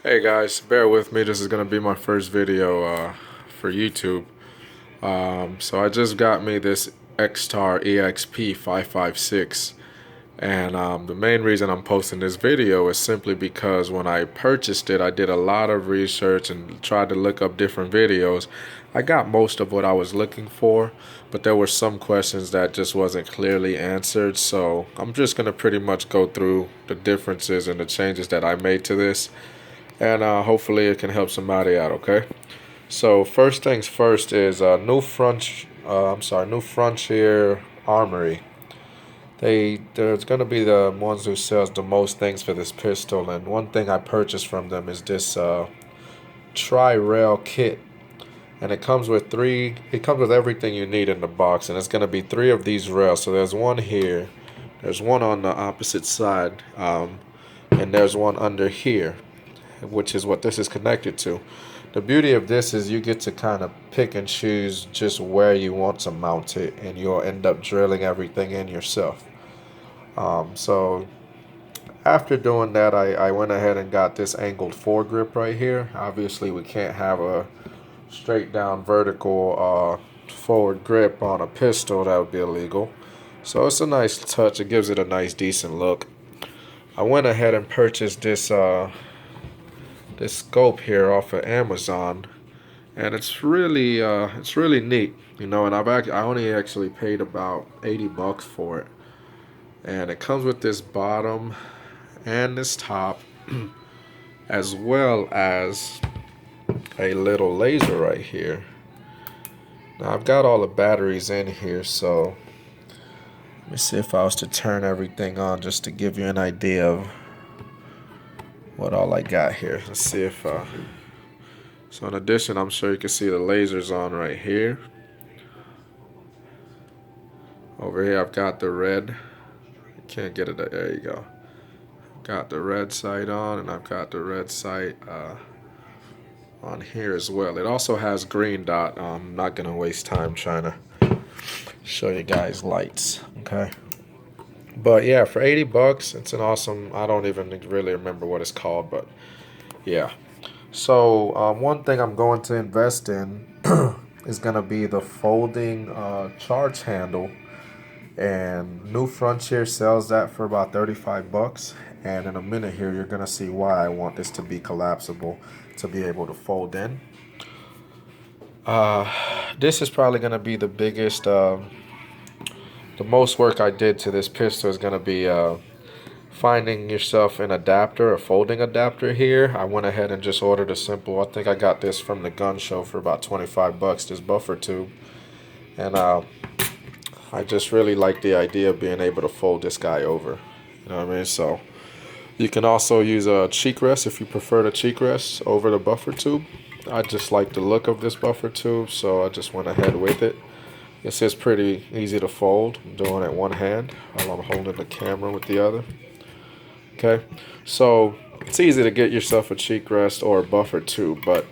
Hey guys, bear with me. This is gonna be my first video for YouTube. So I just got me this Extar EXP 556, and the main reason I'm posting this video is simply because when I purchased it, I did a lot of research and tried to look up different videos. I got most of what I was looking for, but there were some questions that just wasn't clearly answered. So I'm just gonna pretty much go through the differences and the changes that I made to this, and hopefully it can help somebody out. Okay, so first things first is New Frontier Armory. There's gonna be the ones who sells the most things for this pistol, and one thing I purchased from them is this tri-rail kit, and it comes with three. It comes with everything you need in the box, and it's gonna be three of these rails. So there's one here, there's one on the opposite side, and there's one under here, which is what this is connected to. The beauty of this is you get to kind of pick and choose just where you want to mount it, and you'll end up drilling everything in yourself. So after doing that, I went ahead and got this angled foregrip right here. Obviously, we can't have a straight down vertical forward grip on a pistol. That would be illegal. So it's a nice touch. It gives it a nice, decent look. I went ahead and purchased this scope here off of Amazon, and it's really neat, you know. And I only actually paid about 80 bucks for it, and it comes with this bottom and this top, as well as a little laser right here. Now I've got all the batteries in here, so let me see if I was to turn everything on just to give you an idea of what all I got here. Let's see if so in addition, I'm sure you can see the lasers on right here. Over here I've got the red. Can't get it, there you go. Got the red sight on, and I've got the red sight on here as well. It also has green dot. I'm not gonna waste time trying to show you guys lights, okay? But yeah, for 80 bucks, it's an awesome, I don't even really remember what it's called, but yeah. So one thing I'm going to invest in is going to be the folding charge handle. And New Frontier sells that for about 35 bucks. And in a minute here, you're going to see why I want this to be collapsible, to be able to fold in. This is probably going to be the biggest, the most work I did to this pistol is going to be finding yourself an adapter, a folding adapter here. I went ahead and just ordered a simple, I think I got this from the gun show for about 25 bucks, this buffer tube. And I just really like the idea of being able to fold this guy over. You know what I mean? So you can also use a cheek rest if you prefer the cheek rest over the buffer tube. I just like the look of this buffer tube, so I just went ahead with it. This is pretty easy to fold. I'm doing it one hand while I'm holding the camera with the other. Okay, so it's easy to get yourself a cheek rest or a buffer tube, but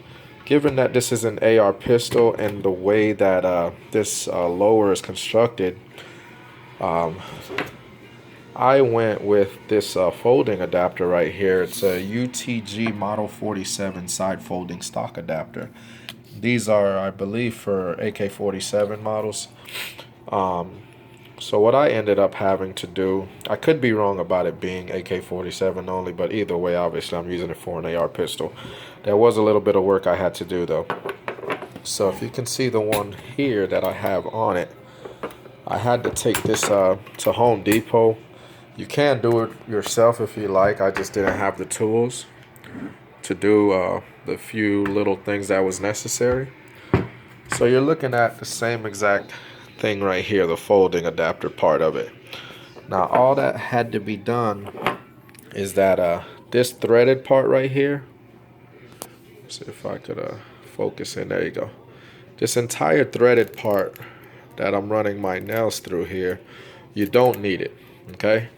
given that this is an AR pistol and the way that this lower is constructed, I went with this folding adapter right here. It's a UTG Model 47 side folding stock adapter. These are, I believe, for AK-47 models. So what I ended up having to do, I could be wrong about it being AK-47 only, but either way, obviously I'm using it for an AR pistol. There was a little bit of work I had to do though. So if you can see the one here that I have on it, I had to take this to Home Depot. You can do it yourself if you like. I just didn't have the tools to do the few little things that was necessary. So you're looking at the same exact thing right here, the folding adapter part of it. Now all that had to be done is that this threaded part right here, let's see if I could focus in, there you go. This entire threaded part that I'm running my nails through here, you don't need it, okay?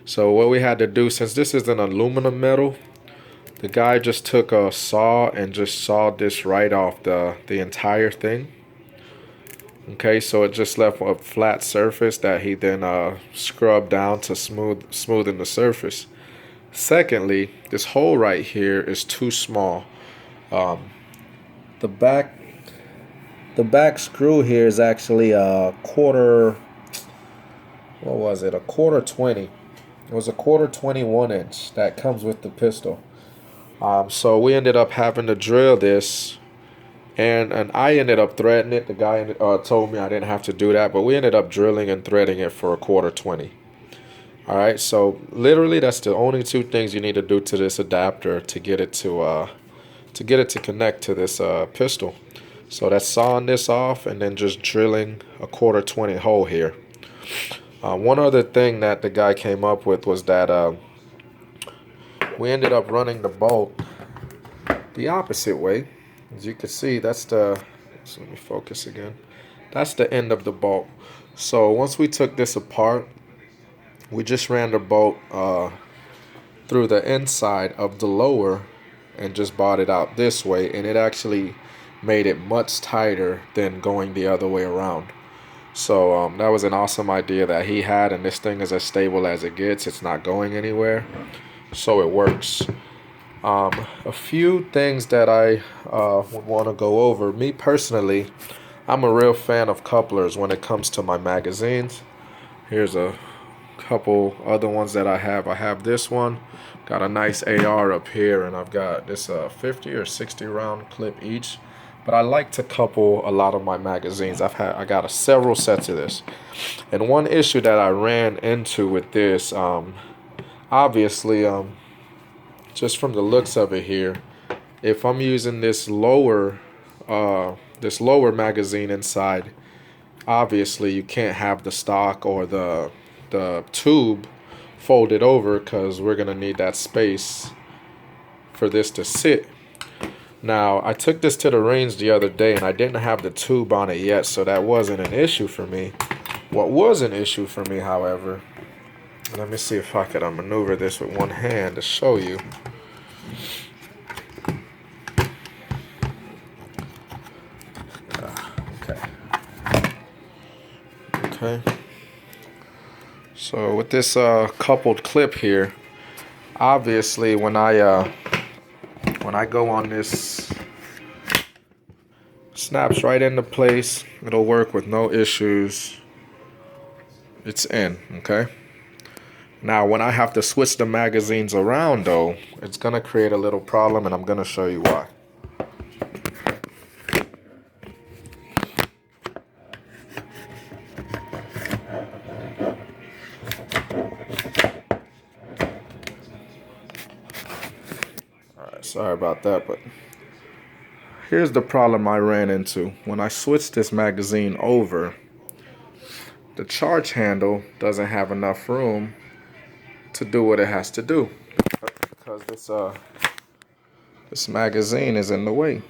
So what we had to do, since this is an aluminum metal, the guy just took a saw and just sawed this right off the entire thing. Okay, so it just left a flat surface that he then scrubbed down to smoothen the surface. Secondly, this hole right here is too small. Um, the back the back screw here is actually a quarter, what was it, a quarter 20. It was a quarter 21 inch that comes with the pistol. So we ended up having to drill this, and I ended up threading it. The guy told me I didn't have to do that, but we ended up drilling and threading it for a quarter 20. All right, so literally that's the only two things you need to do to this adapter to get it to connect to this pistol. So that's sawing this off and then just drilling a quarter 20 hole here. One other thing that the guy came up with was that we ended up running the bolt the opposite way. As you can see, that's the, so let me focus again. That's the end of the bolt. So once we took this apart, we just ran the bolt through the inside of the lower and just bought it out this way, and it actually made it much tighter than going the other way around. So that was an awesome idea that he had, and this thing is as stable as it gets. It's not going anywhere, so it works. A few things that I would want to go over. Me personally, I'm a real fan of couplers when it comes to my magazines. Here's a couple other ones that I have. I have this one, got a nice AR up here, and I've got this 50 or 60 round clip each. But I like to couple a lot of my magazines. I got several sets of this, and one issue that I ran into with this, obviously, just from the looks of it here, if I'm using this lower magazine inside, obviously you can't have the stock or the tube folded over, because we're gonna need that space for this to sit. Now, I took this to the range the other day and I didn't have the tube on it yet, so that wasn't an issue for me. What was an issue for me, however, let me see if I could maneuver this with one hand to show you. Okay. So with this coupled clip here, obviously when I go on this, snaps right into place. It'll work with no issues. It's in, okay? Now when I have to switch the magazines around though, it's gonna create a little problem, and I'm gonna show you why. Alright, sorry about that, but here's the problem I ran into. When I switched this magazine over, the charge handle doesn't have enough room to do what it has to do, because this magazine is in the way.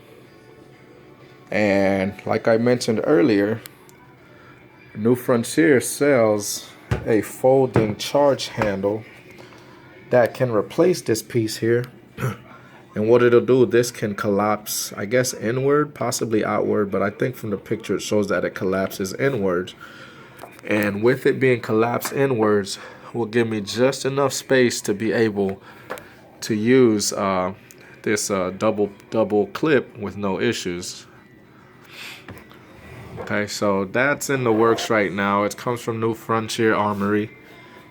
And like I mentioned earlier, New Frontier sells a folding charge handle that can replace this piece here. And what it'll do, this can collapse, I guess inward, possibly outward, but I think from the picture it shows that it collapses inwards. And with it being collapsed inwards, will give me just enough space to be able to use this double clip with no issues. Okay, so that's in the works right now. It comes from New Frontier Armory.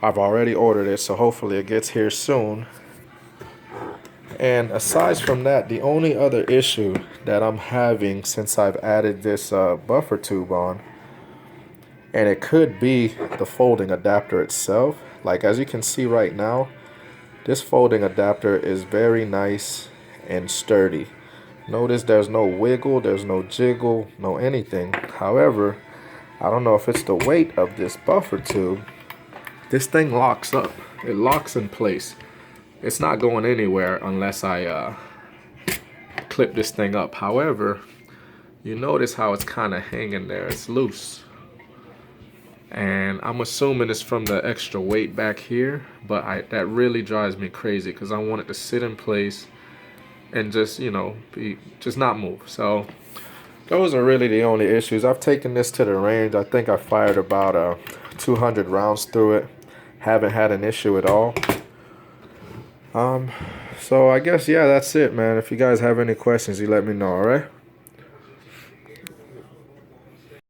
I've already ordered it, so hopefully it gets here soon. And aside from that, the only other issue that I'm having since I've added this buffer tube on, and it could be the folding adapter itself. Like as you can see right now, this folding adapter is very nice and sturdy. Notice there's no wiggle, there's no jiggle, no anything. However, I don't know if it's the weight of this buffer tube. This thing locks up. It locks in place. It's not going anywhere unless I clip this thing up. However, you notice how it's kind of hanging there. It's loose. And I'm assuming it's from the extra weight back here, but that really drives me crazy, because I want it to sit in place and just, you know, just not move. So those are really the only issues. I've taken this to the range. I think I fired about 200 rounds through it. Haven't had an issue at all. So I guess, yeah, that's it, man. If you guys have any questions, you let me know, alright?